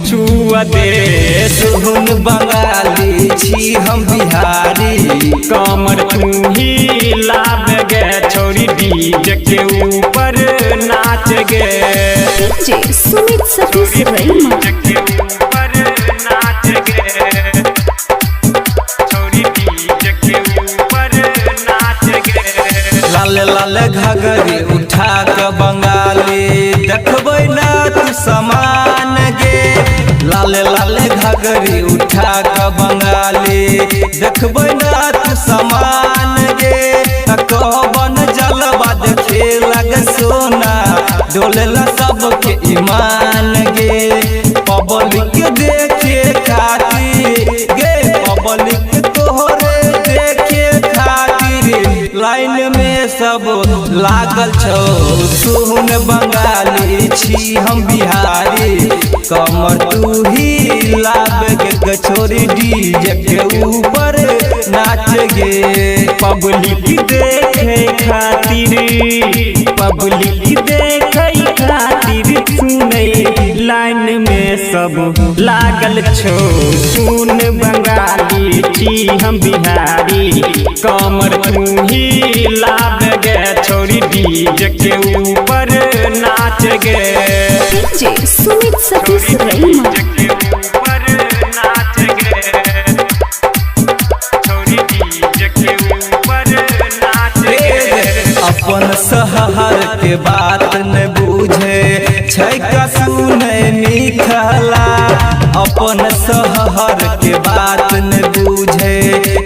छुआ दे। सुन बंगाली छी हम बिहारी, कमर तू ही लाभ गे छोरी डीजे के ऊपर नाच गे। DJ सुमित सतीश रैमा। के ऊपर नाच गे छोरी डीजे के ऊपर नाच गे। लाल लाल घाघरी उठा के बंगाली देखबै ना तू समान गे। लाल लाल घाघरी उठा के बंगाली देखबै ना तू समान गे। कौन जलवा देखे लग सोना डोलेला सबके ईमान गे। पब्लिक देखे खातिर गे, पब्लिक तोहरे देखे खातिर लाइन में सब लागल छौ। सुन बंगाली छी हम बिहारी, कमर तू ही लाभ गे छोरी डीजे के ऊपर नाच गे। पब्लिक देखे खातिर, पब्लिक देखे खातिर सुने लाइन में सब लागल छो। सुन बंगाली छी हम बिहारी, कमर तू ही लाभ गे छोरी डीजे के ऊपर नाच गे। DJ सुमित सतीश रैमा। के ऊपर नाच गे छोरी डीजे के ऊपर नाच गे। अपन शहर के बात न बुझे छै का सुने निखला। अपन शहर के बात न बुझे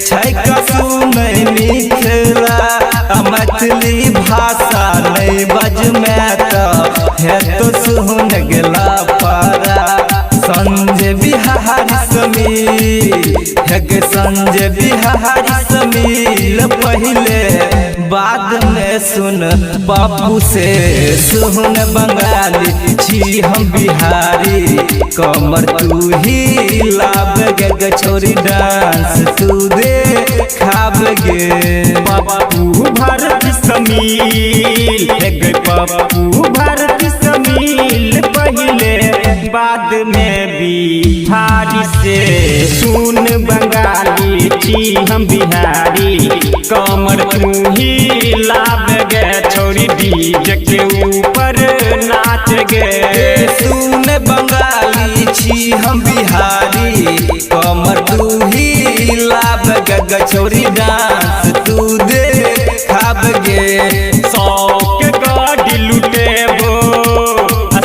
छै का सुने निखला। मैथिली भाषा नहीं बज में तो है तो सुन गेला पारा। संजय बिहारी समील है गे, संजय बिहारी समील पहले बाद में सुन बापू से। सुन बंगाली छी हम बिहारी, कमर तू ही लाभ गे छोरी डांस तू दे खाब गे। पप्पू भारत समील है गे, पप्पू भारत समील पहले बाद में बिहारी से। सुन बंगाली छी हम बिहारी, कमर तू ही लाभ गे छोरी डीजे के ऊपर नाच गे। सुन बंगाली छी हम बिहारी, कमर तू ही लाभ गे छोरी डांस तू दे खाब गे। शौक गाड़ी लुटेबो,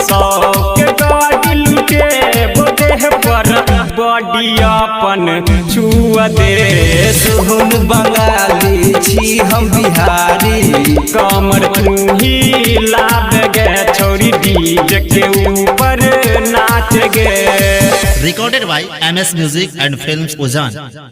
शौक गाड़ी लुटेबो देह पर बॉडी अपन छुआ दे। सुन बंगाली छी हम बिहारी, कमर तू ही लाभ गे छोरी डीजे के ऊपर नाच गे। Recorded by MS Music and Films Ujjan।